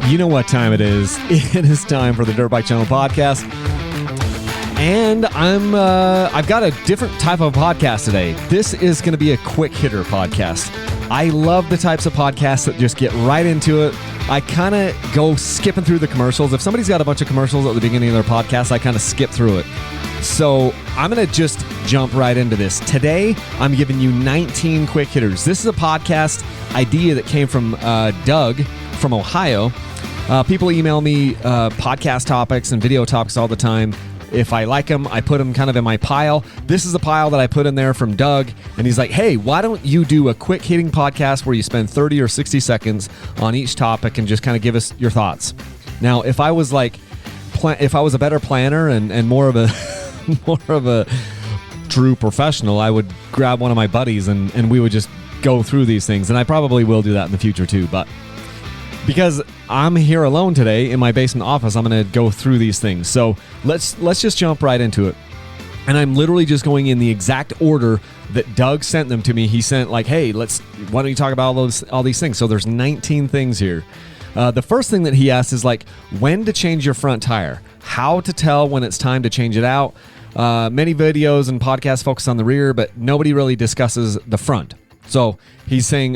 You know what time it is. It is time for the Dirt Bike Channel podcast. And I've got a different type of podcast today. This is going to be a quick hitter podcast. I love the types of podcasts that just get right into it. I kind of go skipping through the commercials. If somebody's got a bunch of commercials at the beginning of their podcast, I kind of skip through it. So I'm going to just jump right into this. Today, I'm giving you 19 quick hitters. This is a podcast idea that came from Doug from Ohio. People email me podcast topics and video topics all the time. If I like them, I put them kind of in my pile. This is a pile that I put in there from Doug, and he's like, hey, why don't you do a quick hitting podcast where you spend 30 or 60 seconds on each topic and just kind of give us your thoughts. Now, if I was a better planner and more of a true professional, I would grab one of my buddies and we would just go through these things. And I probably will do that in the future too, but because I'm here alone today in my basement office, I'm going to go through these things. So let's just jump right into it. And I'm literally just going in the exact order that Doug sent them to me. He sent like, hey, why don't you talk about all these things? So there's 19 things here. The first thing that he asked is like when to change your front tire, how to tell when it's time to change it out. Many videos and podcasts focus on the rear, but nobody really discusses the front. So he's saying,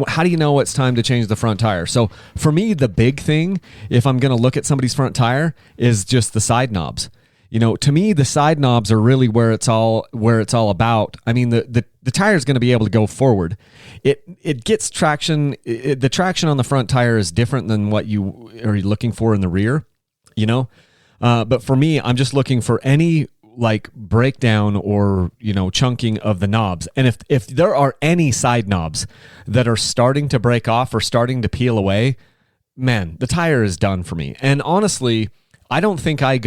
how do you know it's time to change the front tire? So for me, the big thing, if I'm going to look at somebody's front tire, is just the side knobs. You know, to me, the side knobs are really where it's all about. I mean, the tire is going to be able to go forward. It gets traction. The traction on the front tire is different than what you are looking for in the rear, you know? But for me, I'm just looking for any like breakdown or, you know, chunking of the knobs. And if there are any side knobs that are starting to break off or starting to peel away, man, the tire is done for me. And honestly, I don't think I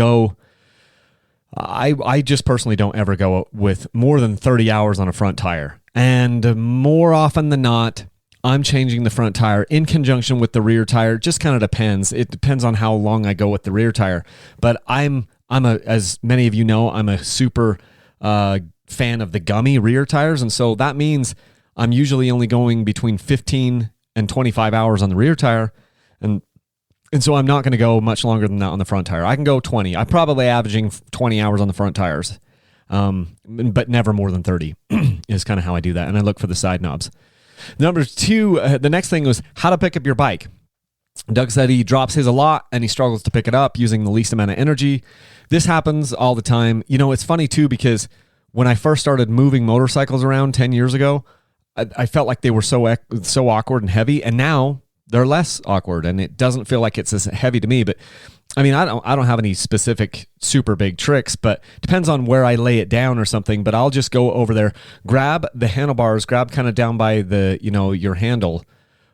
just personally don't ever go with more than 30 hours on a front tire. And more often than not, I'm changing the front tire in conjunction with the rear tire. Just kind of depends. It depends on how long I go with the rear tire. But as many of you know, I'm a super fan of the gummy rear tires. And so that means I'm usually only going between 15 and 25 hours on the rear tire. And so I'm not going to go much longer than that on the front tire. I can go 20. I'm probably averaging 20 hours on the front tires, but never more than 30 is kind of how I do that. And I look for the side knobs. Number two, the next thing was how to pick up your bike. Doug said he drops his a lot and he struggles to pick it up using the least amount of energy. This happens all the time. You know, it's funny too, because when I first started moving motorcycles around 10 years ago, I felt like they were so awkward and heavy, and now they're less awkward and it doesn't feel like it's as heavy to me. But I mean, I don't have any specific super big tricks, but depends on where I lay it down or something. But I'll just go over there, grab the handlebars, grab kind of down by the, you know, your handle,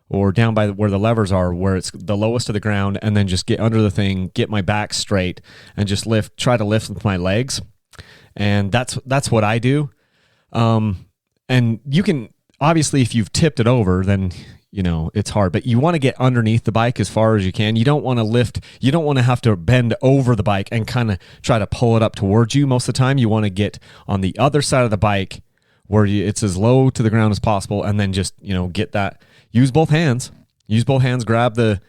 or down by where the levers are, where it's the lowest to the ground, and then just get under the thing, get my back straight, and just try to lift with my legs. And that's what I do. And you can, obviously, if you've tipped it over, then, you know, it's hard. But you want to get underneath the bike as far as you can. You don't want to lift. You don't want to have to bend over the bike and kind of try to pull it up towards you most of the time. You want to get on the other side of the bike where it's as low to the ground as possible, and then just, you know, get that. Use both hands, grab the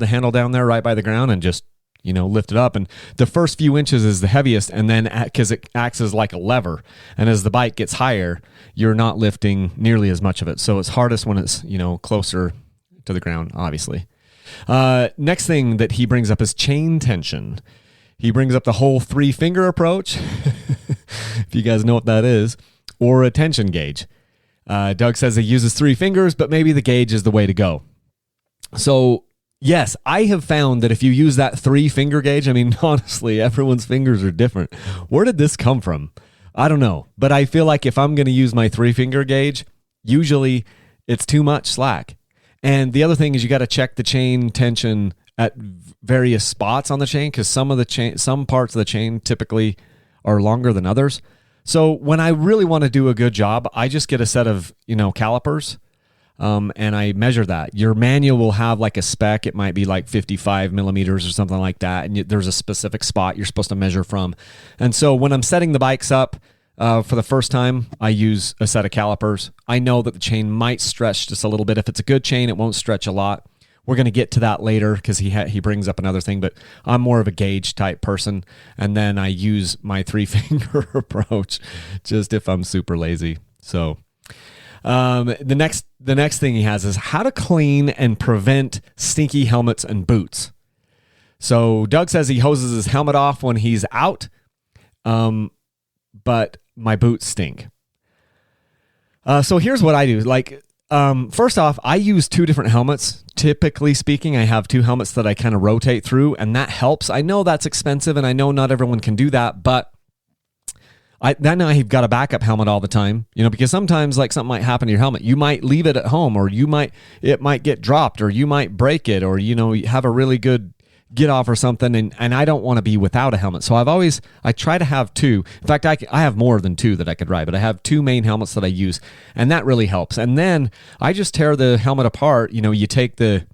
handle down there right by the ground and just, you know, lift it up. And the first few inches is the heaviest, and then because it acts as like a lever, and as the bike gets higher, you're not lifting nearly as much of it. So it's hardest when it's, you know, closer to the ground, obviously. Next thing that he brings up is chain tension. He brings up the whole 3-finger approach, if you guys know what that is, or a tension gauge. Doug says he uses 3 fingers, but maybe the gauge is the way to go. So, yes, I have found that if you use that 3-finger gauge, I mean, honestly, everyone's fingers are different. Where did this come from? I don't know. But I feel like if I'm going to use my 3-finger gauge, usually it's too much slack. And the other thing is you got to check the chain tension at various spots on the chain, because some parts of the chain typically are longer than others. So when I really want to do a good job, I just get a set of, you know, calipers, and I measure that. Your manual will have like a spec. It might be like 55 millimeters or something like that. And there's a specific spot you're supposed to measure from. And so when I'm setting the bikes up, For the first time, I use a set of calipers. I know that the chain might stretch just a little bit. If it's a good chain, it won't stretch a lot. We're going to get to that later because he brings up another thing, but I'm more of a gauge type person. And then I use my 3-finger approach just if I'm super lazy. So the next thing he has is how to clean and prevent stinky helmets and boots. So Doug says he hoses his helmet off when he's out, but my boots stink. So here's what I do. First off, I use 2 different helmets. Typically speaking, I have 2 helmets that I kind of rotate through, and that helps. I know that's expensive, and I know not everyone can do that, but then I've got a backup helmet all the time, because sometimes something might happen to your helmet. You might leave it at home, or it might get dropped, or you might break it, or, you have a really good get off or something, and I don't want to be without a helmet. So I try to have 2. In fact, I have more than 2 that I could ride, but I have 2 main helmets that I use, and that really helps. And then I just tear the helmet apart. You take the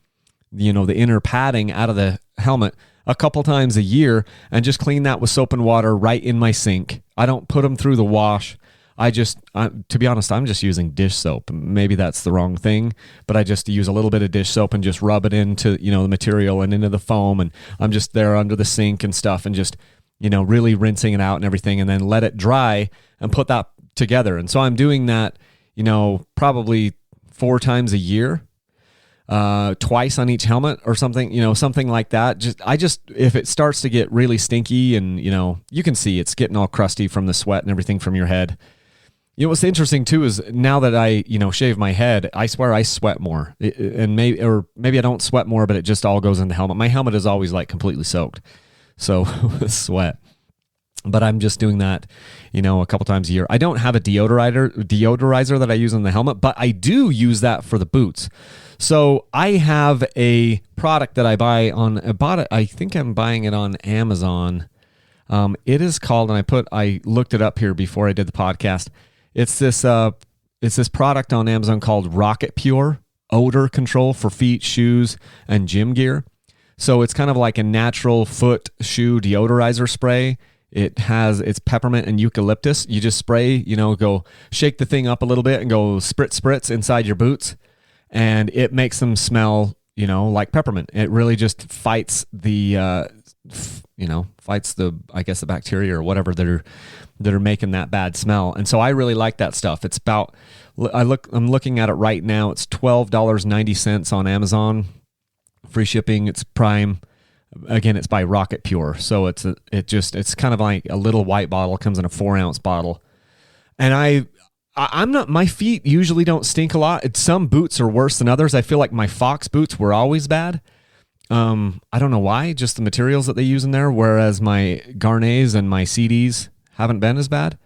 inner padding out of the helmet a couple times a year and just clean that with soap and water right in my sink. I don't put them through the wash. To be honest, I'm just using dish soap. Maybe that's the wrong thing, but I just use a little bit of dish soap and just rub it into, the material and into the foam. And I'm just there under the sink and stuff and just, really rinsing it out and everything, and then let it dry and put that together. And so I'm doing that, probably 4 times a year, twice on each helmet or something, something like that. If it starts to get really stinky and, you can see it's getting all crusty from the sweat and everything from your head. What's interesting too is now that I, shave my head, I swear I sweat more. Maybe I don't sweat more, but it just all goes in the helmet. My helmet is always completely soaked. So with sweat. But I'm just doing that, a couple times a year. I don't have a deodorizer that I use on the helmet, but I do use that for the boots. So I have a product that I buy I think I'm buying it on Amazon. It is called, and I looked it up here before I did the podcast. It's this product on Amazon called Rocket Pure odor control for feet, shoes, and gym gear. So it's kind of like a natural foot shoe deodorizer spray. It's peppermint and eucalyptus. You just spray, go shake the thing up a little bit and go spritz inside your boots, and it makes them smell, like peppermint. It really just fights the I guess the bacteria or whatever that are making that bad smell. And so I really like that stuff. It's I'm looking at it right now. It's $12.90 on Amazon. Free shipping. It's Prime. Again, it's by Rocket Pure. So it's kind of like a little white bottle, comes in a 4-ounce bottle. And I'm not, my feet usually don't stink a lot. Some boots are worse than others. I feel like my Fox boots were always bad. I don't know why, just the materials that they use in there, whereas my Garnets and my CDs haven't been as bad.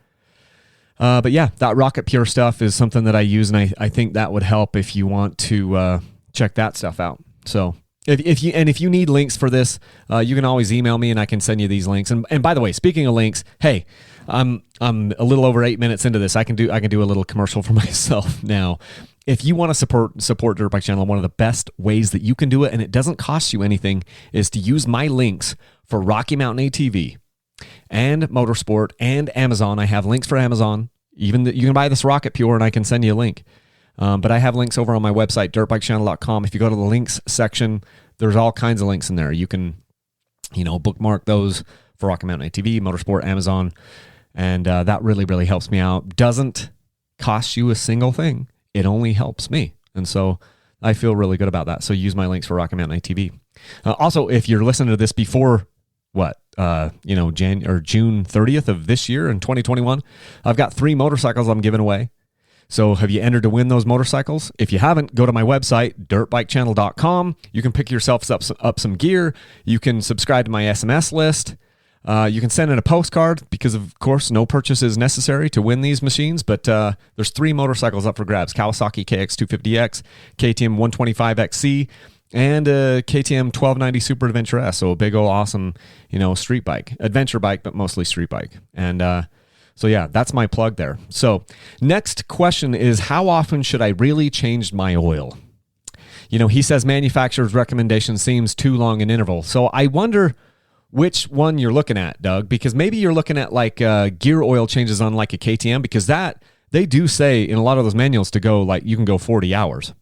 But yeah, that Rocket Pure stuff is something that I use, and I think that would help if you want to check that stuff out. So if you need links for this, you can always email me and I can send you these links. And by the way, speaking of links, hey, I'm a little over 8 minutes into this. I can do a little commercial for myself now. If you want to support Dirt Bike Channel, one of the best ways that you can do it, and it doesn't cost you anything, is to use my links for Rocky Mountain ATV and Motorsport and Amazon. I have links for Amazon. You can buy this Rocket Pure and I can send you a link. But I have links over on my website, dirtbikechannel.com. If you go to the links section, there's all kinds of links in there. You can, bookmark those for Rocky Mountain ATV, Motorsport, Amazon, and that really, really helps me out. Doesn't cost you a single thing. It only helps me. And so I feel really good about that. So use my links for Rocky Mountain ATV. Also, if you're listening to this before June 30th of this year in 2021, I've got 3 motorcycles I'm giving away. So have you entered to win those motorcycles? If you haven't, go to my website, dirtbikechannel.com. You can pick yourself up some gear. You can subscribe to my SMS list. You can send in a postcard because, of course, no purchase is necessary to win these machines. But there's 3 motorcycles up for grabs: Kawasaki KX250X, KTM 125XC, and a KTM 1290 Super Adventure S. So a big old awesome, street bike, adventure bike, but mostly street bike. And so yeah, that's my plug there. So next question is, how often should I really change my oil? He says manufacturer's recommendation seems too long an interval. So I wonder which one you're looking at, Doug, because maybe you're looking at like gear oil changes on like a KTM, because that they do say in a lot of those manuals to go like you can go 40 hours.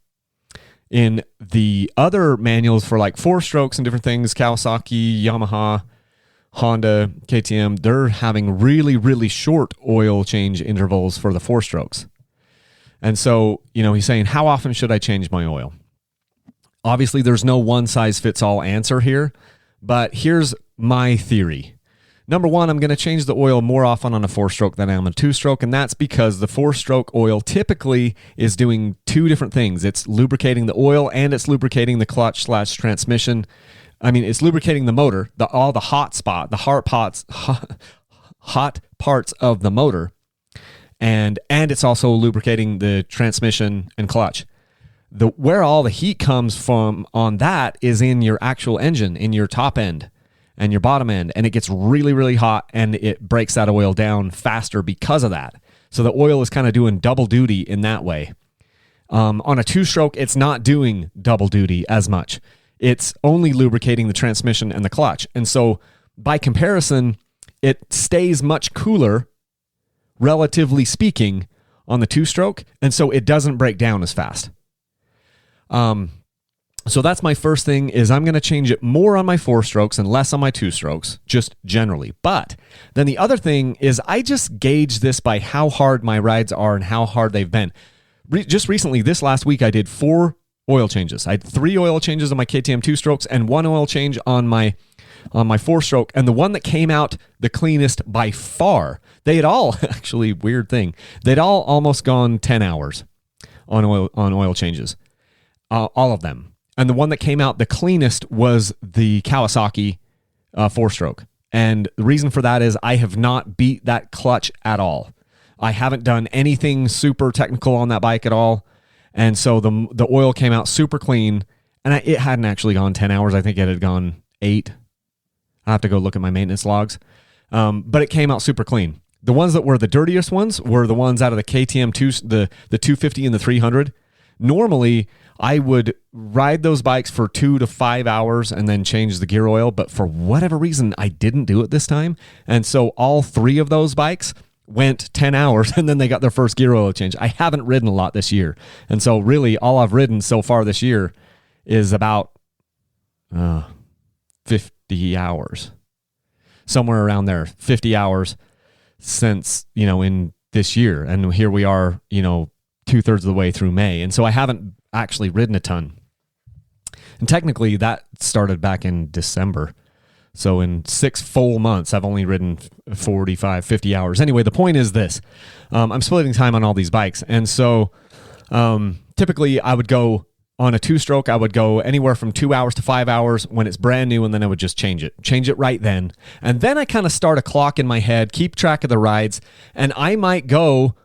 In the other manuals for like 4-strokes and different things, Kawasaki, Yamaha, Honda, KTM, they're having really, really short oil change intervals for the 4-strokes. And so, he's saying, how often should I change my oil? Obviously, there's no one-size-fits-all answer here, but here's my theory. Number one, I'm going to change the oil more often on a 4-stroke than I am on a 2-stroke, and that's because the 4-stroke oil typically is doing two different things. It's lubricating the oil and it's lubricating the clutch/transmission. I mean, it's lubricating the motor, all the hot parts of the motor, and it's also lubricating the transmission and clutch. Where all the heat comes from on that is in your actual engine, in your top end and your bottom end, and it gets really, really hot, and it breaks that oil down faster because of that. So the oil is kind of doing double duty in that way. On a 2-stroke, it's not doing double duty as much. It's only lubricating the transmission and the clutch. And so by comparison, it stays much cooler, relatively speaking, on the 2-stroke, and so it doesn't break down as fast. So that's my first thing, is I'm going to change it more on my 4-strokes and less on my 2-strokes, just generally. But then the other thing is I just gauge this by how hard my rides are and how hard they've been. Just recently, this last week, I did 4 oil changes. I had 3 oil changes on my KTM 2-strokes and 1 oil change on my 4-stroke. And the one that came out the cleanest by far, they had all, actually, weird thing, they'd all almost gone 10 hours on oil changes. All of them. And the one that came out the cleanest was the Kawasaki 4-stroke. And the reason for that is I have not beat that clutch at all. I haven't done anything super technical on that bike at all. And so the oil came out super clean. And it hadn't actually gone 10 hours. I think it had gone 8. I have to go look at my maintenance logs. But it came out super clean. The ones that were the dirtiest ones were the ones out of the KTM the 250 and the 300. Normally, I would ride those bikes for 2 to 5 hours and then change the gear oil, but for whatever reason, I didn't do it this time. And so all 3 of those bikes went 10 hours and then they got their first gear oil change. I haven't ridden a lot this year. And so really all I've ridden so far this year is about 50 hours. Somewhere around there, 50 hours since, in this year. And here we are, 2/3 of the way through May. And so I haven't actually ridden a ton. And technically that started back in December. So in 6 full months, I've only ridden 45, 50 hours. Anyway, the point is this. I'm splitting time on all these bikes. And so typically I would go on a 2-stroke. I would go anywhere from 2 hours to 5 hours when it's brand new. And then I would just change it right then. And then I kind of start a clock in my head, keep track of the rides. And I might go,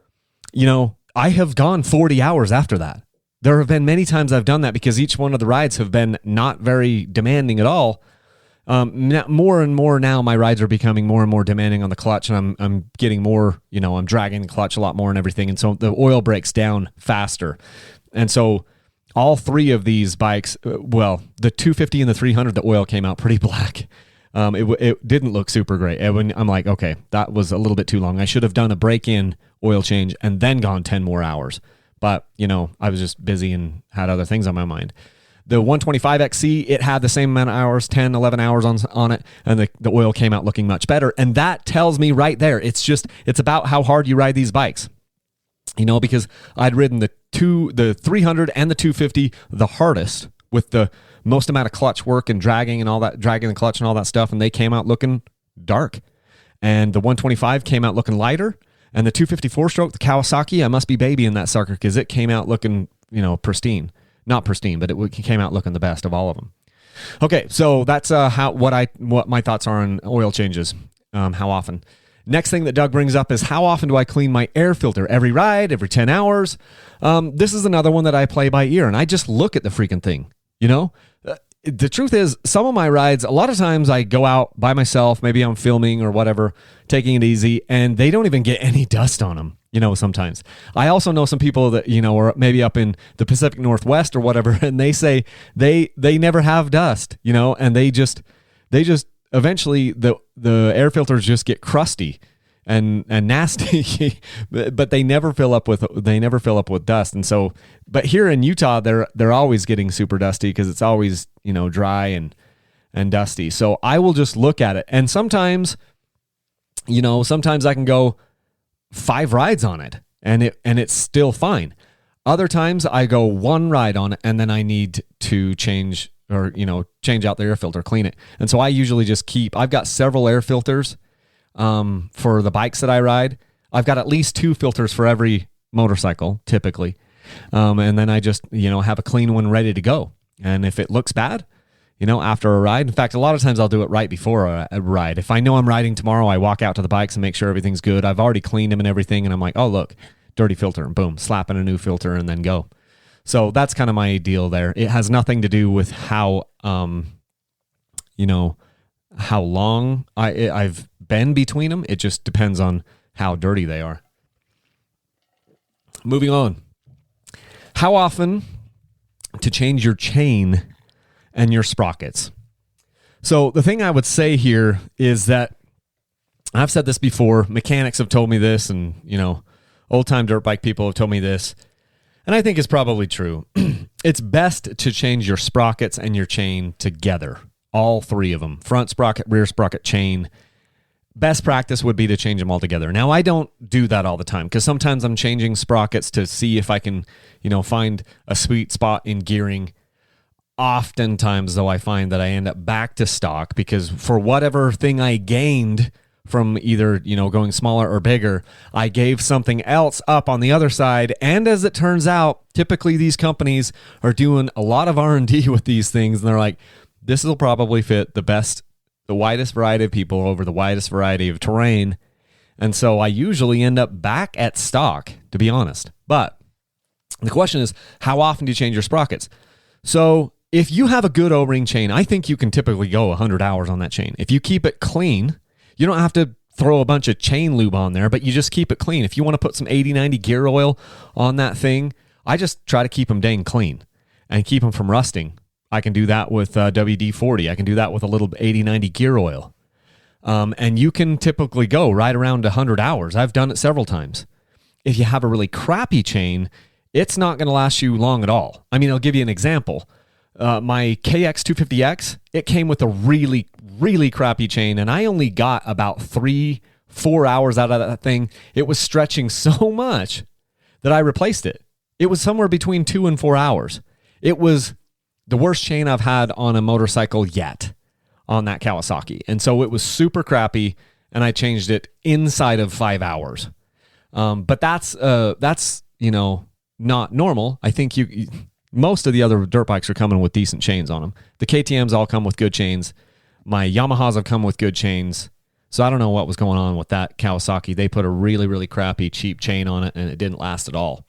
I have gone 40 hours after that. There have been many times I've done that because each one of the rides have been not very demanding at all. More and more now, my rides are becoming more and more demanding on the clutch, and I'm getting more, I'm dragging the clutch a lot more and everything. And so the oil breaks down faster. And so all 3 of these bikes, the 250 and the 300, the oil came out pretty black. It didn't look super great. I'm like, okay, that was a little bit too long. I should have done a break-in oil change and then gone 10 more hours. But, I was just busy and had other things on my mind. The 125 XC, it had the same amount of hours, 10, 11 hours on it, and the oil came out looking much better. And that tells me right there, it's about how hard you ride these bikes. Because I'd ridden the 300 and the 250 the hardest with the most amount of clutch work and dragging the clutch and all that stuff, and they came out looking dark. And the 125 came out looking lighter. And the 254 stroke, the Kawasaki, I must be babying that sucker because it came out looking, pristine. Not pristine, but it came out looking the best of all of them. Okay, so that's what my thoughts are on oil changes. How often? Next thing that Doug brings up is how often do I clean my air filter? Every ride, every 10 hours. This is another one that I play by ear, and I just look at the freaking thing. The truth is, some of my rides, a lot of times I go out by myself, maybe I'm filming or whatever, taking it easy, and they don't even get any dust on them, sometimes. I also know some people that, are maybe up in the Pacific Northwest or whatever, and they say they never have dust, and they just eventually the air filters just get crusty and nasty, but they never fill up with dust. And so, but here in Utah, they're always getting super dusty because it's always, dry and dusty. So I will just look at it, and sometimes I can go 5 rides on it and it's still fine. Other times I go 1 ride on it and then I need to change out the air filter, clean it. And so I usually just I've got several air filters for the bikes that I ride. I've got at least 2 filters for every motorcycle typically. And then I just, have a clean one ready to go. And if it looks bad, after a ride, in fact, a lot of times I'll do it right before a ride. If I know I'm riding tomorrow, I walk out to the bikes and make sure everything's good. I've already cleaned them and everything. And I'm like, oh, look, dirty filter, and boom, slap in a new filter and then go. So that's kind of my deal there. It has nothing to do with how long I've been between them. It just depends on how dirty they are. Moving on. How often to change your chain and your sprockets? So the thing I would say here is that I've said this before. Mechanics have told me this, and, old-time dirt bike people have told me this, and I think it's probably true. It's best to change your sprockets and your chain together, all 3 of them, front sprocket, rear sprocket, chain. Best practice would be to change them all together. Now, I don't do that all the time because sometimes I'm changing sprockets to see if I can, find a sweet spot in gearing. Oftentimes, though, I find that I end up back to stock because for whatever thing I gained from either, going smaller or bigger, I gave something else up on the other side. And as it turns out, typically these companies are doing a lot of R&D with these things. And they're like, this will probably fit the widest variety of people over the widest variety of terrain. And so I usually end up back at stock, to be honest. But the question is, how often do you change your sprockets? So if you have a good O-ring chain, I think you can typically go 100 hours on that chain. If you keep it clean, you don't have to throw a bunch of chain lube on there, but you just keep it clean. If you want to put some 80-90 gear oil on that thing, I just try to keep them dang clean and keep them from rusting. I can do that with WD-40. I can do that with a little 80-90 gear oil. And you can typically go right around 100 hours. I've done it several times. If you have a really crappy chain, it's not going to last you long at all. I mean, I'll give you an example. My KX250X, it came with a really, really crappy chain, and I only got about 3-4 hours out of that thing. It was stretching so much that I replaced it. It was somewhere between 2 and 4 hours. It was the worst chain I've had on a motorcycle yet on that Kawasaki. And so it was super crappy, and I changed it inside of 5 hours. But that's not normal. I think most of the other dirt bikes are coming with decent chains on them. The KTMs all come with good chains. My Yamahas have come with good chains. So I don't know what was going on with that Kawasaki. They put a really, really crappy, cheap chain on it, and it didn't last at all.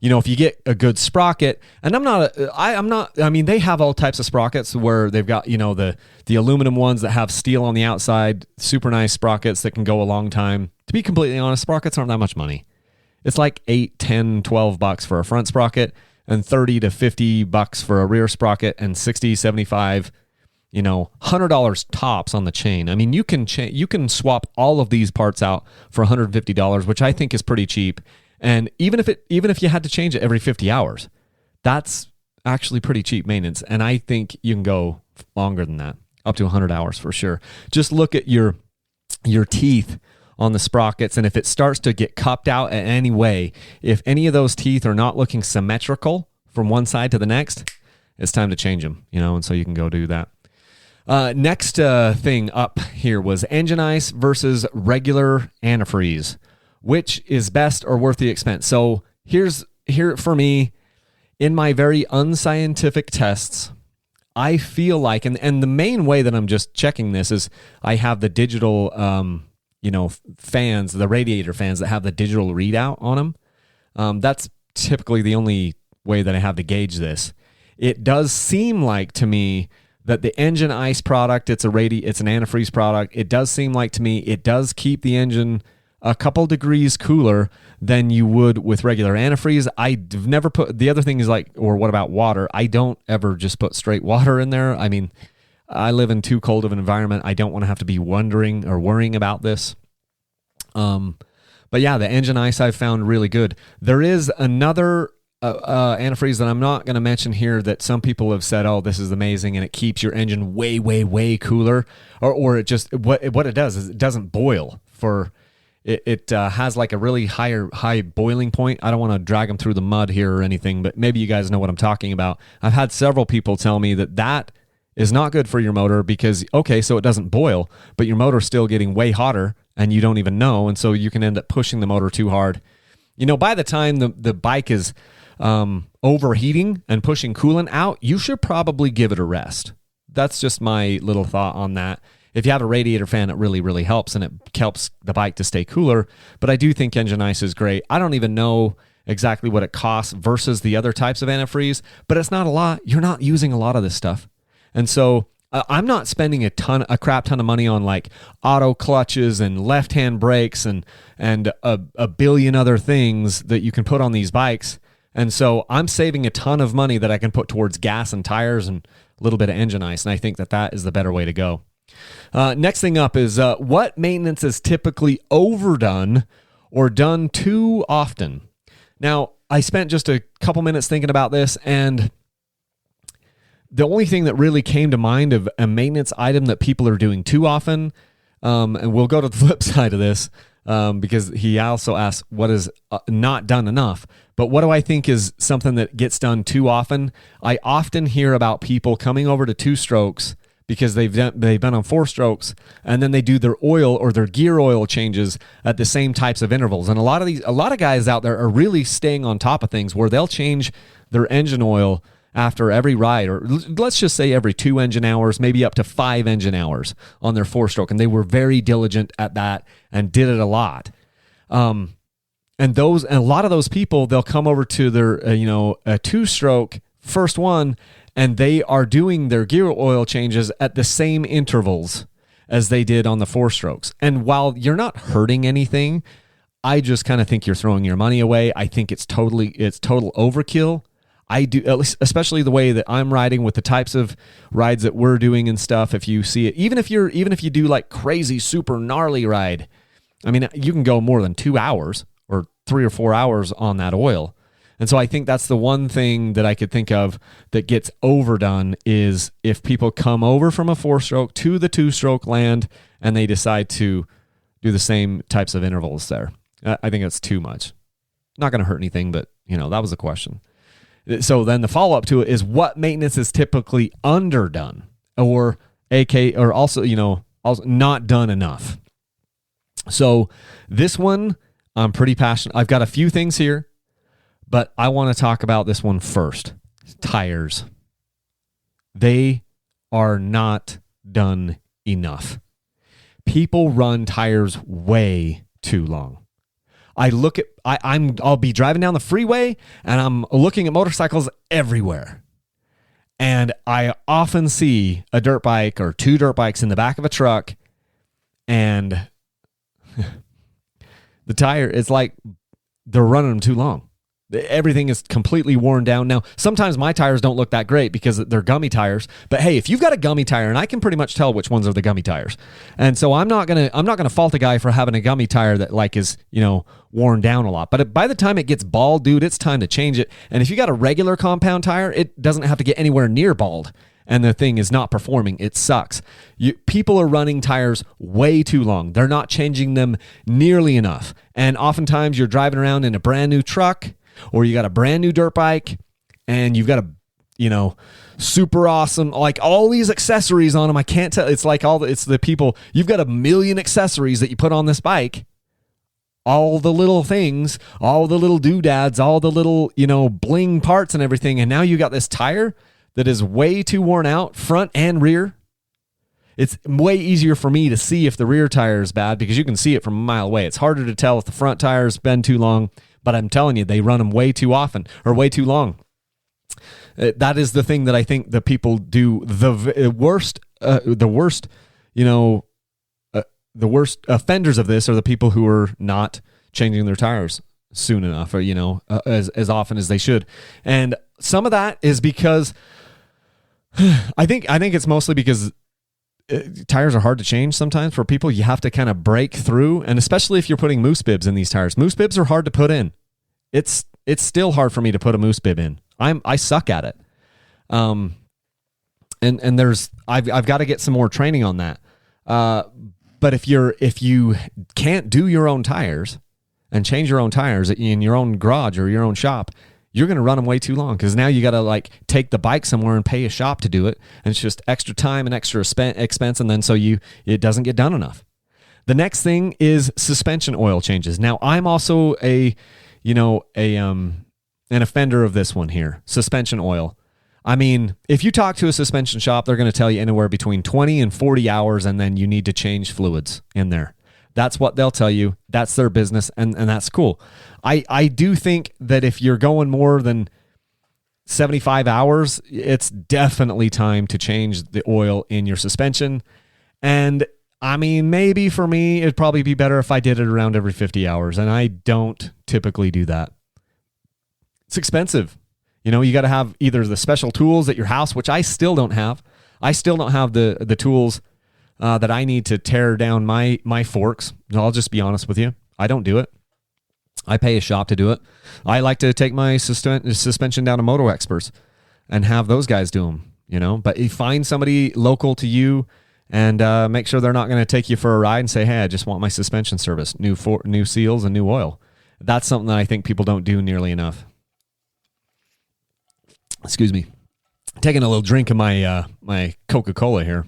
If you get a good sprocket, and I mean, they have all types of sprockets where they've got, the aluminum ones that have steel on the outside, super nice sprockets that can go a long time. To be completely honest, sprockets aren't that much money. It's like $8, $10, $12 for a front sprocket, and $30 to $50 for a rear sprocket, and $60, $75, $100 tops on the chain. I mean, you can swap all of these parts out for $150, which I think is pretty cheap. And even if you had to change it every 50 hours, that's actually pretty cheap maintenance. And I think you can go longer than that, up to 100 hours for sure. Just look at your teeth on the sprockets, and if it starts to get cupped out in any way, if any of those teeth are not looking symmetrical from one side to the next, it's time to change them, and so you can go do that. Next thing up here was engine ice versus regular antifreeze. Which is best or worth the expense? So here for me, in my very unscientific tests, I feel like, and the main way that I'm just checking this is I have the digital, fans, the radiator fans that have the digital readout on them. That's typically the only way that I have to gauge this. It does seem like to me that the engine ice product, it's an antifreeze product. It does seem like to me it does keep the engine a couple degrees cooler than you would with regular antifreeze. I've never put, the other thing is what about water? I don't ever just put straight water in there. I mean, I live in too cold of an environment. I don't want to have to be wondering or worrying about this. But yeah, the engine ice I've found really good. There is another antifreeze that I'm not going to mention here that some people have said, oh, this is amazing, and it keeps your engine way, way, way cooler. Or it just, what it does is it doesn't boil for... It has like a really high boiling point. I don't want to drag them through the mud here or anything, but maybe you guys know what I'm talking about. I've had several people tell me that is not good for your motor because, okay, so it doesn't boil, but your motor's still getting way hotter and you don't even know, and so you can end up pushing the motor too hard. By the time the bike is overheating and pushing coolant out, you should probably give it a rest. That's just my little thought on that. If you have a radiator fan, it really, really helps, and it helps the bike to stay cooler. But I do think engine ice is great. I don't even know exactly what it costs versus the other types of antifreeze, but it's not a lot. You're not using a lot of this stuff. And so I'm not spending a crap ton of money on like auto clutches and left-hand brakes and a billion other things that you can put on these bikes. And so I'm saving a ton of money that I can put towards gas and tires and a little bit of engine ice. And I think that is the better way to go. Next thing up is what maintenance is typically overdone or done too often. Now, I spent just a couple minutes thinking about this, and the only thing that really came to mind of a maintenance item that people are doing too often, and we'll go to the flip side of this, because he also asked what is not done enough. But what do I think is something that gets done too often? I often hear about people coming over to 2-strokes because they've been on 4-strokes, and then they do their oil or their gear oil changes at the same types of intervals. And a lot of guys out there are really staying on top of things where they'll change their engine oil after every ride, or let's just say every 2 engine hours, maybe up to 5 engine hours on their 4-stroke. And they were very diligent at that and did it a lot. And a lot of those people, they'll come over to their a 2-stroke first one, and they are doing their gear oil changes at the same intervals as they did on the 4-strokes. And while you're not hurting anything, I just kind of think you're throwing your money away. I think it's total overkill. I do, at least, especially the way that I'm riding with the types of rides that we're doing and stuff. If you see it, even if you do like crazy, super gnarly ride, I mean, you can go more than 2 hours or 3 or 4 hours on that oil. And so I think that's the one thing that I could think of that gets overdone is if people come over from a 4-stroke to the 2-stroke land and they decide to do the same types of intervals there. I think that's too much. Not going to hurt anything, but that was the question. So then the follow-up to it is what maintenance is typically underdone or also not done enough. So this one, I'm pretty passionate. I've got a few things here, but I want to talk about this one first. Tires. They are not done enough. People run tires way too long. I'll be driving down the freeway and I'm looking at motorcycles everywhere. And I often see a dirt bike or 2 dirt bikes in the back of a truck, and the tire is like they're running them too long. Everything is completely worn down. Now, sometimes my tires don't look that great because they're gummy tires. But hey, if you've got a gummy tire, and I can pretty much tell which ones are the gummy tires, and so I'm not gonna fault a guy for having a gummy tire that like is worn down a lot. But by the time it gets bald, dude, it's time to change it. And if you got a regular compound tire, it doesn't have to get anywhere near bald, and the thing is not performing. It sucks. People are running tires way too long. They're not changing them nearly enough. And oftentimes you're driving around in a brand new truck, or you got a brand new dirt bike and you've got a, super awesome, like all these accessories on them. I can't tell. It's like it's the people, you've got a million accessories that you put on this bike, all the little things, all the little doodads, all the little, bling parts and everything. And now you got this tire that is way too worn out, front and rear. It's way easier for me to see if the rear tire is bad because you can see it from a mile away. It's harder to tell if the front tire's been too long. But I'm telling you, they run them way too often or way too long. That is the thing that I think the people do the worst. The worst offenders of this are the people who are not changing their tires soon enough, or as often as they should. And some of that is because I think it's mostly because tires are hard to change sometimes for people. You have to kind of break through, and especially if you're putting moose bibs in these tires. Moose bibs are hard to put in. It's still hard for me to put a moose bib in. I suck at it. And I've got to get some more training on that. But if you can't do your own tires and change your own tires in your own garage or your own shop, you're going to run them way too long, because now you got to like take the bike somewhere and pay a shop to do it. And it's just extra time and extra expense. And then it doesn't get done enough. The next thing is suspension oil changes. Now I'm also an offender of this one here. Suspension oil. I mean, if you talk to a suspension shop, they're going to tell you anywhere between 20 and 40 hours, and then you need to change fluids in there. That's what they'll tell you. That's their business, and that's cool. I do think that if you're going more than 75 hours, it's definitely time to change the oil in your suspension. And I mean, maybe for me, it'd probably be better if I did it around every 50 hours, and I don't typically do that. It's expensive. You got to have either the special tools at your house, which I still don't have. I still don't have the tools that I need to tear down my forks. I'll just be honest with you. I don't do it. I pay a shop to do it. I like to take my suspension down to Moto Experts and have those guys do them, But you find somebody local to you and make sure they're not going to take you for a ride and say, hey, I just want my suspension service, new seals and new oil. That's something that I think people don't do nearly enough. Excuse me. Taking a little drink of my my Coca-Cola here.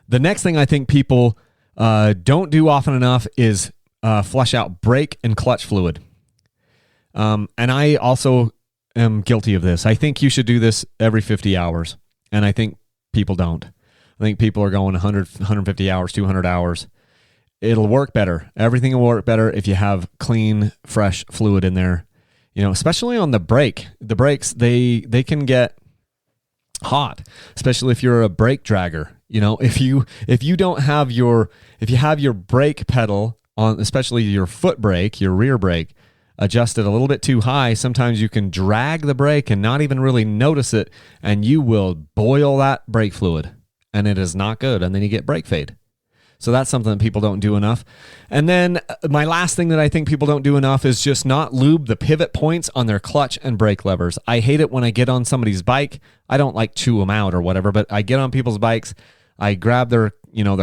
The next thing I think people don't do often enough is flush out brake and clutch fluid. And I also am guilty of this. I think you should do this every 50 hours. And I think people don't. I think people are going 100, 150 hours, 200 hours. It'll work better. Everything will work better if you have clean, fresh fluid in there. Especially on the brake. The brakes, they can get hot, especially if you're a brake dragger. If you have your brake pedal on, especially your foot brake, your rear brake, adjusted a little bit too high, sometimes you can drag the brake and not even really notice it, and you will boil that brake fluid, and it is not good, and then you get brake fade. So that's something that people don't do enough. And then my last thing that I think people don't do enough is just not lube the pivot points on their clutch and brake levers. I hate it when I get on somebody's bike. I don't like chew them out or whatever, but I get on people's bikes. I grab their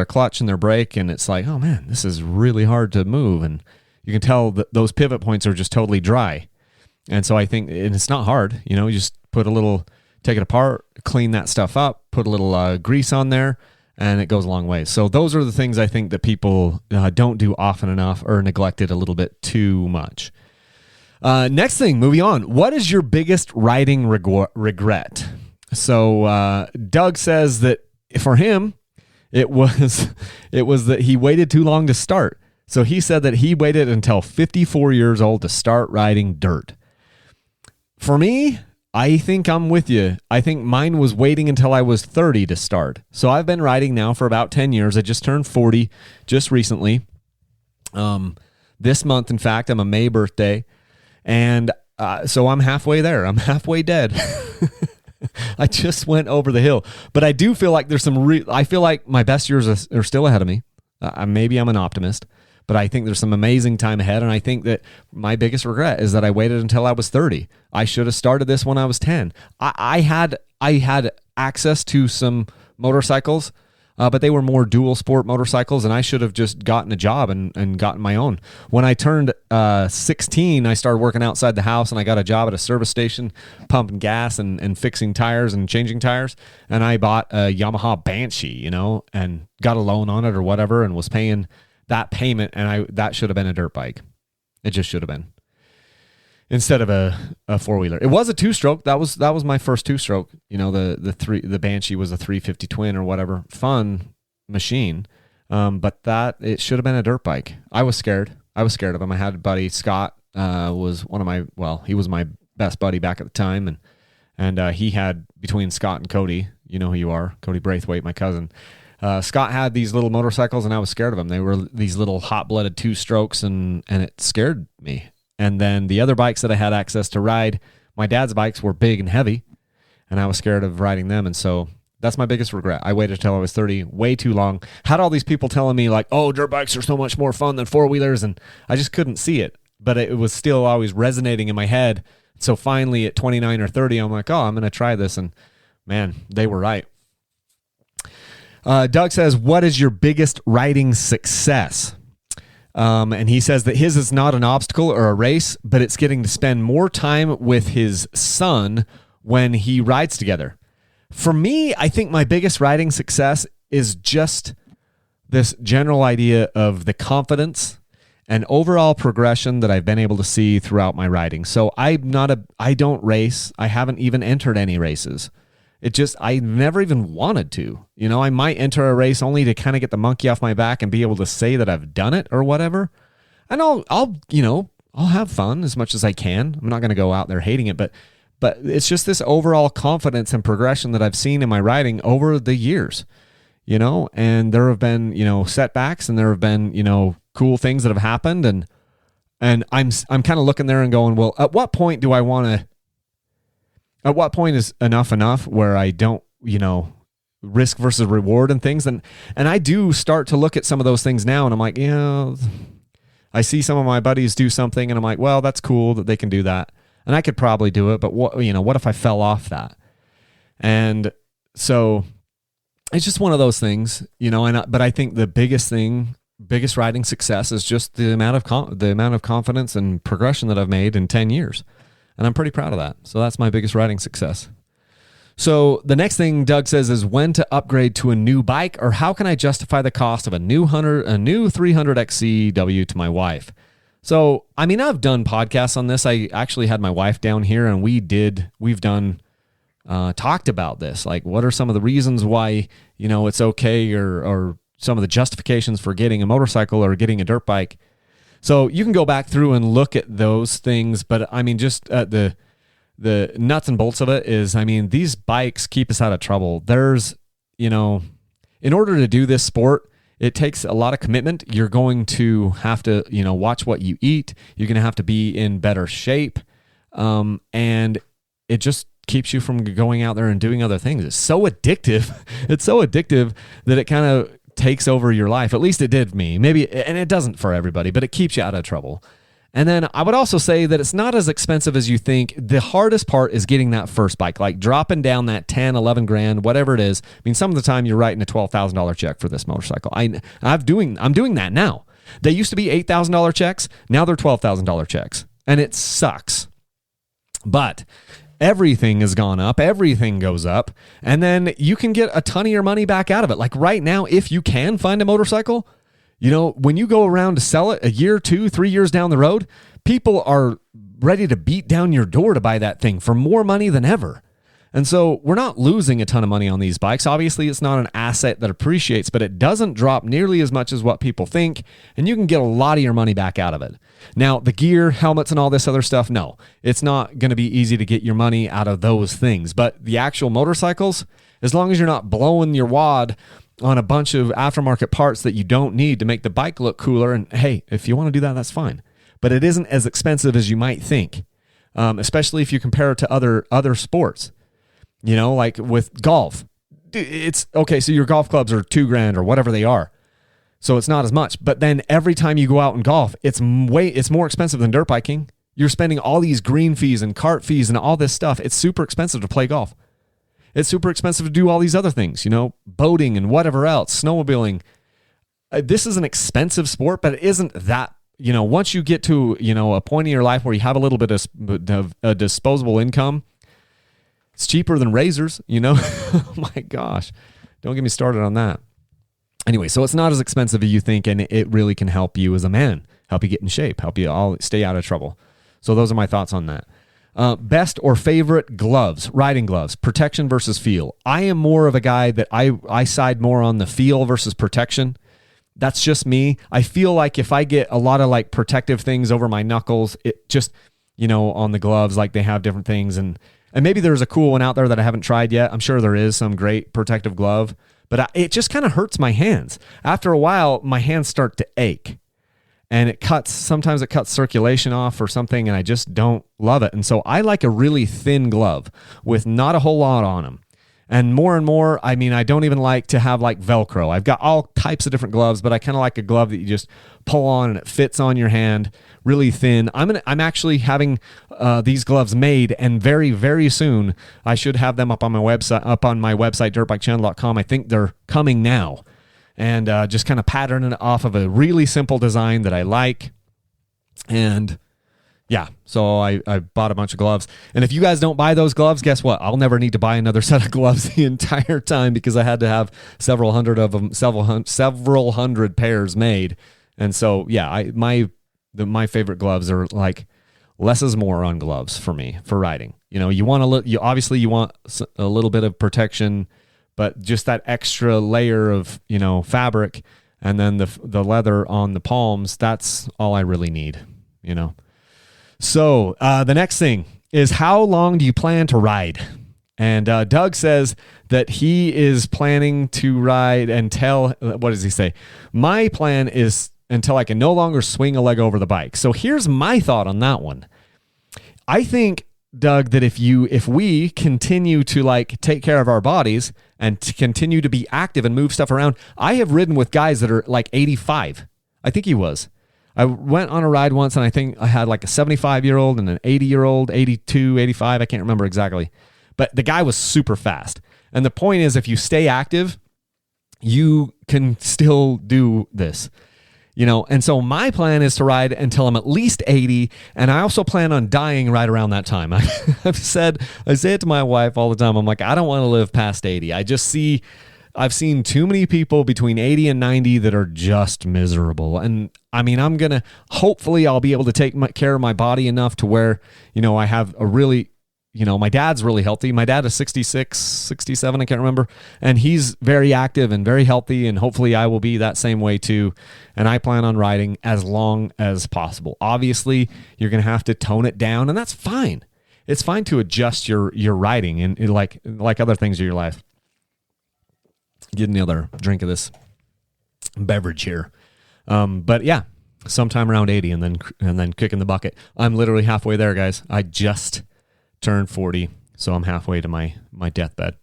clutch and their brake, and it's like, oh man, this is really hard to move. And you can tell that those pivot points are just totally dry. And so I think, and it's not hard, you just take it apart, clean that stuff up, put a little grease on there, and it goes a long way. So those are the things I think that people don't do often enough or neglect it a little bit too much. Next thing, moving on. What is your biggest riding regret? So Doug says that for him, it was that he waited too long to start. So he said that he waited until 54 years old to start riding dirt. For me, I think I'm with you. I think mine was waiting until I was 30 to start. So I've been riding now for about 10 years. I just turned 40 just recently. This month, in fact, I'm a May birthday. And so I'm halfway there. I'm halfway dead. I just went over the hill. But I do feel like there's I feel like my best years are still ahead of me. Maybe I'm an optimist. But I think there's some amazing time ahead, and I think that my biggest regret is that I waited until I was 30. I should have started this when I was 10. I had access to some motorcycles, but they were more dual sport motorcycles, and I should have just gotten a job and gotten my own. When I turned 16, I started working outside the house, and I got a job at a service station pumping gas and fixing tires and changing tires, and I bought a Yamaha Banshee, and got a loan on it or whatever, and was paying that payment, and that should have been a dirt bike. It just should have been, instead of a four-wheeler. It was a two-stroke. That was my first two-stroke. The Banshee was a 350 twin or whatever. Fun machine. But it should have been a dirt bike. I was scared of him. I had a buddy, Scott, was he was my best buddy back at the time, and he had, between Scott and Cody, you know who you are, Cody Braithwaite, my cousin. Scott had these little motorcycles, and I was scared of them. They were these little hot-blooded two-strokes, and it scared me. And then the other bikes that I had access to ride, my dad's bikes were big and heavy, and I was scared of riding them. And so That's my biggest regret. I waited till I was 30, way too long. Had all these people telling me like, oh, dirt bikes are so much more fun than four-wheelers, and I just couldn't see it. But it was still always resonating in my head. So finally at 29 or 30, I'm like, oh, I'm going to try this. And man, they were right. Doug says, what is your biggest riding success? And he says that his is not an obstacle or a race, but it's getting to spend more time with his son when he rides together. For me, I think my biggest riding success is just this general idea of the confidence and overall progression that I've been able to see throughout my riding. So I don't race. I haven't even entered any races. I never even wanted to. I might enter a race only to kind of get the monkey off my back and be able to say that I've done it or whatever. And I'll have fun as much as I can. I'm not going to go out there hating it, but it's just this overall confidence and progression that I've seen in my riding over the years, and there have been, setbacks, and there have been, cool things that have happened. And I'm kind of looking there and going, well, at what point is enough where I don't, risk versus reward and things. And I do start to look at some of those things now, and I'm like, I see some of my buddies do something and I'm like, well, that's cool that they can do that. And I could probably do it, but what if I fell off that? And so it's just one of those things, but I think the biggest riding success is just the amount of confidence and progression that I've made in 10 years. And I'm pretty proud of that. So that's my biggest riding success. So the next thing Doug says is when to upgrade to a new bike, or how can I justify the cost of a new 300XCW to my wife? So, I've done podcasts on this. I actually had my wife down here and talked about this. Like, what are some of the reasons why, it's okay, or some of the justifications for getting a motorcycle or getting a dirt bike. So you can go back through and look at those things. But just the nuts and bolts of it is, these bikes keep us out of trouble. There's, in order to do this sport, it takes a lot of commitment. You're going to have to, watch what you eat. You're going to have to be in better shape. And it just keeps you from going out there and doing other things. It's so addictive. It's so addictive that it kind of takes over your life. At least it did me. Maybe, and it doesn't for everybody, but it keeps you out of trouble. And then I would also say that it's not as expensive as you think. The hardest part is getting that first bike, like dropping down that 10, 11 grand, whatever it is. Some of the time you're writing a $12,000 check for this motorcycle. I'm doing that now. They used to be $8,000 checks. Now they're $12,000 checks. And it sucks. But everything has gone up. Everything goes up. And then you can get a ton of your money back out of it. Like right now, if you can find a motorcycle, when you go around to sell it a year, 2, 3 years down the road, people are ready to beat down your door to buy that thing for more money than ever. And so we're not losing a ton of money on these bikes. Obviously, it's not an asset that appreciates, but it doesn't drop nearly as much as what people think, and you can get a lot of your money back out of it. Now, the gear, helmets, and all this other stuff, no. It's not going to be easy to get your money out of those things. But the actual motorcycles, as long as you're not blowing your wad on a bunch of aftermarket parts that you don't need to make the bike look cooler. And hey, if you want to do that, that's fine. But it isn't as expensive as you might think, especially if you compare it to other sports. Like with golf. It's okay, so your golf clubs are $2,000 or whatever they are. So it's not as much. But then every time you go out and golf, it's more expensive than dirt biking. You're spending all these green fees and cart fees and all this stuff. It's super expensive to play golf. It's super expensive to do all these other things, boating and whatever else, snowmobiling. This is an expensive sport, but it isn't that, once you get to, a point in your life where you have a little bit of a disposable income, it's cheaper than razors, Oh my gosh. Don't get me started on that. Anyway, so it's not as expensive as you think, and it really can help you as a man, help you get in shape, help you all stay out of trouble. So those are my thoughts on that. Best or favorite gloves, riding gloves, protection versus feel. I am more of a guy that I side more on the feel versus protection. That's just me. I feel like if I get a lot of like protective things over my knuckles, it just, on the gloves, like they have different things. And maybe there's a cool one out there that I haven't tried yet. I'm sure there is some great protective glove, but it just kind of hurts my hands. After a while, my hands start to ache. And sometimes it cuts circulation off or something, and I just don't love it. And so I like a really thin glove with not a whole lot on them. And more, I mean, I don't even like to have like Velcro. I've got all types of different gloves, but I kind of like a glove that you just pull on and it fits on your hand, really thin. I'm actually having these gloves made, and very, very soon I should have them up on my website, dirtbikechannel.com. I think they're coming now, and just kind of patterning it off of a really simple design that I like. And yeah, so I bought a bunch of gloves. And if you guys don't buy those gloves, guess what? I'll never need to buy another set of gloves the entire time, because I had to have several hundred of them, several hundred pairs made. And so, yeah, my favorite gloves are like less is more on gloves for me for riding. You know, you want obviously you want a little bit of protection, but just that extra layer of, you know, fabric, and then the leather on the palms, that's all I really need, you know. So the next thing is, how long do you plan to ride? And Doug says that he is planning to ride until, what does he say? My plan is until I can no longer swing a leg over the bike. So here's my thought on that one. I think, Doug, that if we continue to like take care of our bodies and to continue to be active and move stuff around, I have ridden with guys that are like 85. I think he was. I went on a ride once, and I think I had like a 75-year-old and an 80-year-old, 82, 85. I can't remember exactly. But the guy was super fast. And the point is, if you stay active, you can still do this. You know, and so my plan is to ride until I'm at least 80, and I also plan on dying right around that time. I say it to my wife all the time. I'm like, I don't want to live past 80. I've seen too many people between 80 and 90 that are just miserable. And I mean, hopefully I'll be able to take care of my body enough to where, you know, I have a really, you know, my dad's really healthy. My dad is 66, 67, I can't remember. And he's very active and very healthy. And hopefully I will be that same way too. And I plan on riding as long as possible. Obviously, you're going to have to tone it down, and that's fine. It's fine to adjust your riding and like other things in your life. Get another drink of this beverage here. But yeah, sometime around 80 and then kick in the bucket. I'm literally halfway there, guys. I just turned 40, so I'm halfway to my deathbed.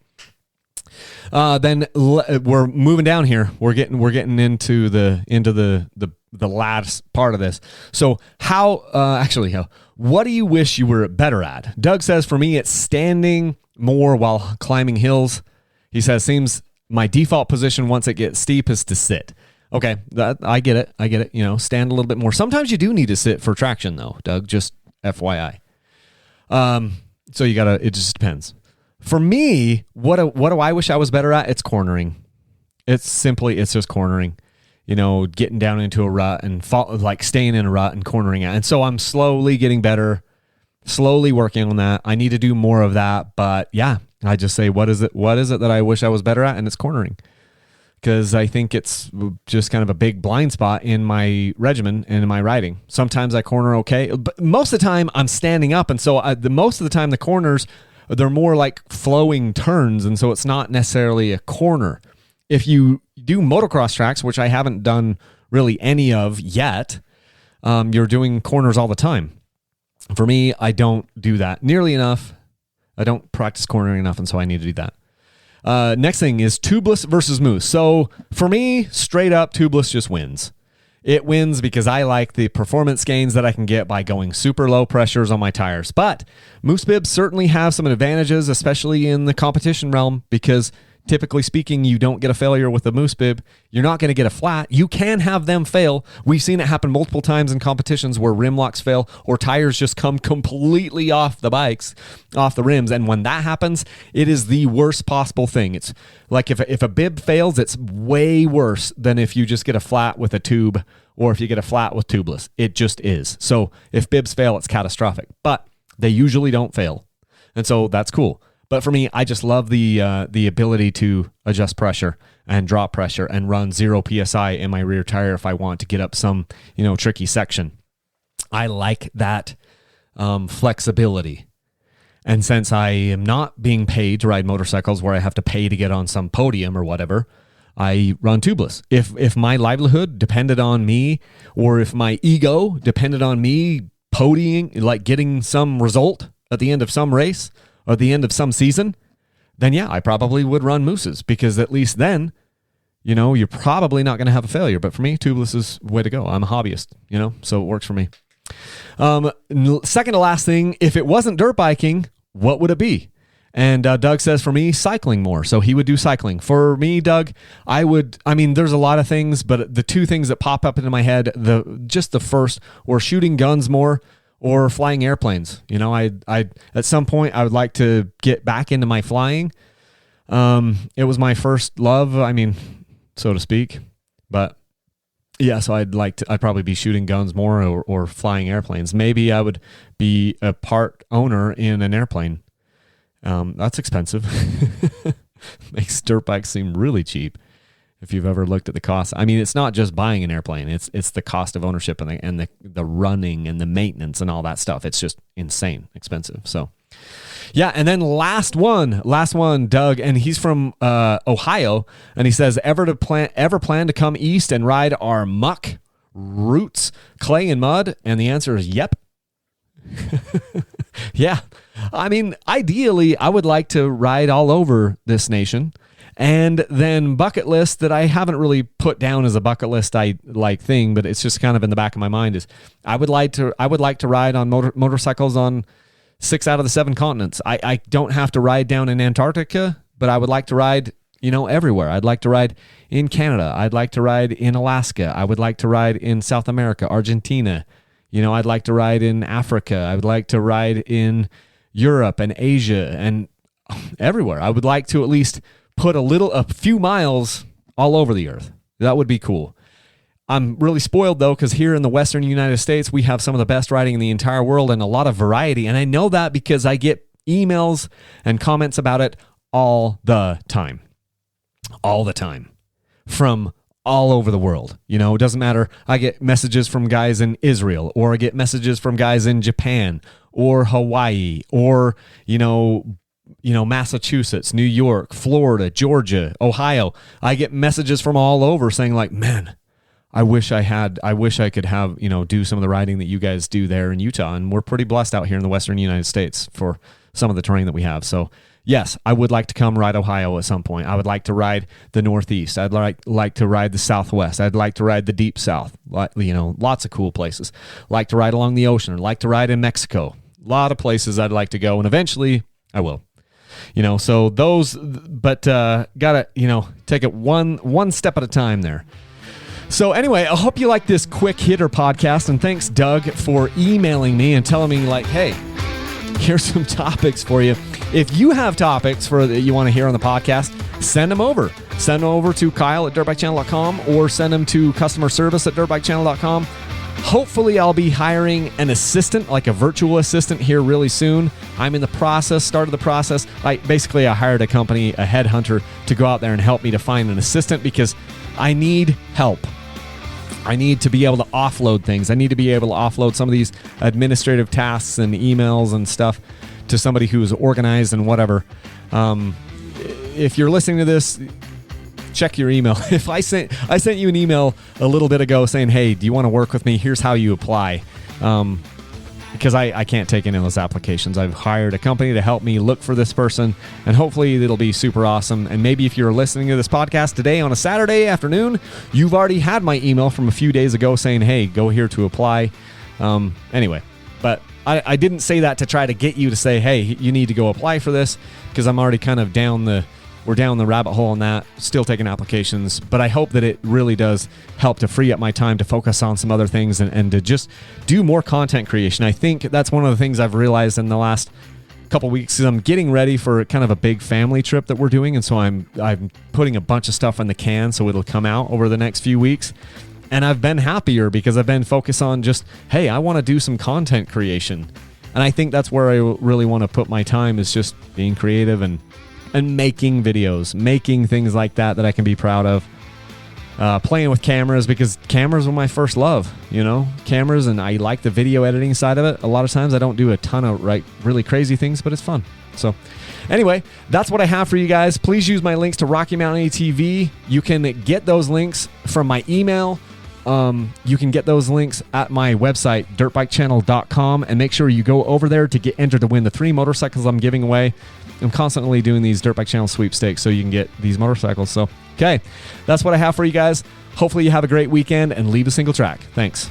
Then we're moving down here. We're getting into the last part of this. So what do you wish you were better at? Doug says, for me, it's standing more while climbing hills. He says, seems my default position once it gets steep is to sit. Okay, I get it. You know, stand a little bit more. Sometimes you do need to sit for traction, though, Doug. Just FYI. So it just depends. For me, what do I wish I was better at? It's cornering. It's just cornering. You know, getting down into a rut and staying in a rut and cornering it. And so I'm slowly getting better, slowly working on that. I need to do more of that, but yeah. I just say, what is it that I wish I was better at? And it's cornering, because I think it's just kind of a big blind spot in my regimen and in my riding. Sometimes I corner okay, but most of the time I'm standing up. And so most of the time the corners, they're more like flowing turns. And so it's not necessarily a corner. If you do motocross tracks, which I haven't done really any of yet, you're doing corners all the time. For me, I don't do that nearly enough. I don't practice cornering enough, and so I need to do that. Next thing is tubeless versus moose. So for me, straight up, tubeless just wins. It wins because I like the performance gains that I can get by going super low pressures on my tires. But moose bibs certainly have some advantages, especially in the competition realm, because typically speaking, you don't get a failure with a moose bib. You're not going to get a flat. You can have them fail. We've seen it happen multiple times in competitions where rim locks fail or tires just come completely off the bikes, off the rims. And when that happens, it is the worst possible thing. It's like if a bib fails, it's way worse than if you just get a flat with a tube or if you get a flat with tubeless. It just is. So if bibs fail, it's catastrophic. But they usually don't fail. And so that's cool. But for me, I just love the ability to adjust pressure and drop pressure and run 0 PSI in my rear tire if I want to get up some, tricky section. I like that flexibility. And since I am not being paid to ride motorcycles where I have to pay to get on some podium or whatever, I run tubeless. If my livelihood depended on me, or if my ego depended on me podiuming, like getting some result at the end of some race, or at the end of some season, then yeah, I probably would run mooses, because at least then, you're probably not going to have a failure. But for me, tubeless is the way to go. I'm a hobbyist, so it works for me. Second to last thing, if it wasn't dirt biking, what would it be? And Doug says, for me, cycling more. So he would do cycling. For me, Doug, there's a lot of things, but the two things that pop up into my head, the first, or shooting guns more, or flying airplanes. I at some point I would like to get back into my flying. It was my first love, so to speak. But yeah, so I'd probably be shooting guns more, or flying airplanes. Maybe I would be a part owner in an airplane. That's expensive. Makes dirt bikes seem really cheap if you've ever looked at the cost. It's not just buying an airplane. It's the cost of ownership and the running and the maintenance and all that stuff. It's just insane expensive. So yeah. And then last one, Doug, and he's from Ohio, and he says, ever plan to come east and ride our muck, roots, clay, and mud? And the answer is yep. Yeah. Ideally, I would like to ride all over this nation. And then bucket list that I haven't really put down as a bucket list thing, but it's just kind of in the back of my mind, is I would like to ride on motorcycles on 6 out of the 7 continents. I don't have to ride down in Antarctica, but I would like to ride, everywhere. I'd like to ride in Canada. I'd like to ride in Alaska. I would like to ride in South America, Argentina. I'd like to ride in Africa. I would like to ride in Europe and Asia and everywhere. I would like to at least put a few miles all over the earth. That would be cool. I'm really spoiled though, because here in the Western United States, we have some of the best riding in the entire world and a lot of variety. And I know that because I get emails and comments about it all the time from all over the world. It doesn't matter. I get messages from guys in Israel, or I get messages from guys in Japan or Hawaii, or, Massachusetts, New York, Florida, Georgia, Ohio. I get messages from all over saying like, man, I wish I could have, do some of the riding that you guys do there in Utah. And we're pretty blessed out here in the Western United States for some of the terrain that we have. So yes, I would like to come ride Ohio at some point. I would like to ride the Northeast. I'd like to ride the Southwest. I'd like to ride the Deep South. Lots of cool places. Like to ride along the ocean. I'd like to ride in Mexico. A lot of places I'd like to go, and eventually I will. So those, but gotta, take it one step at a time there. So anyway, I hope you like this quick hitter podcast, and thanks, Doug, for emailing me and telling me like, hey, here's some topics for you. If you have topics that you want to hear on the podcast, send them over. Send them over to Kyle@dirtbikechannel.com, or send them to customer service at dirtbikechannel.com. Hopefully I'll be hiring an assistant, like a virtual assistant, here really soon. I'm in the process, started the process. I hired a company, a headhunter, to go out there and help me to find an assistant, because I need help. I need to be able to offload things. I need to be able to offload some of these administrative tasks and emails and stuff to somebody who is organized and whatever. If you're listening to this, check your email. If I sent you an email a little bit ago saying, hey, do you want to work with me? Here's how you apply. Because I can't take any of those applications. I've hired a company to help me look for this person, and hopefully it'll be super awesome. And maybe if you're listening to this podcast today on a Saturday afternoon, you've already had my email from a few days ago saying, hey, go here to apply. Anyway, but I didn't say that to try to get you to say, hey, you need to go apply for this, because I'm already kind of we're down the rabbit hole on that, still taking applications. But I hope that it really does help to free up my time to focus on some other things and to just do more content creation. I think that's one of the things I've realized in the last couple weeks is I'm getting ready for kind of a big family trip that we're doing. And so I'm putting a bunch of stuff in the can so it'll come out over the next few weeks. And I've been happier because I've been focused on just, hey, I want to do some content creation. And I think that's where I really want to put my time, is just being creative and making videos, making things like that I can be proud of. Playing with cameras, because cameras were my first love, cameras, and I like the video editing side of it. A lot of times I don't do a ton of really crazy things, but it's fun. So anyway, that's what I have for you guys. Please use my links to Rocky Mountain ATV. You can get those links from my email. You can get those links at my website, dirtbikechannel.com, and make sure you go over there to get entered to win the 3 motorcycles I'm giving away. I'm constantly doing these Dirt Bike Channel sweepstakes so you can get these motorcycles. So, okay, that's what I have for you guys. Hopefully you have a great weekend and leave a single track. Thanks.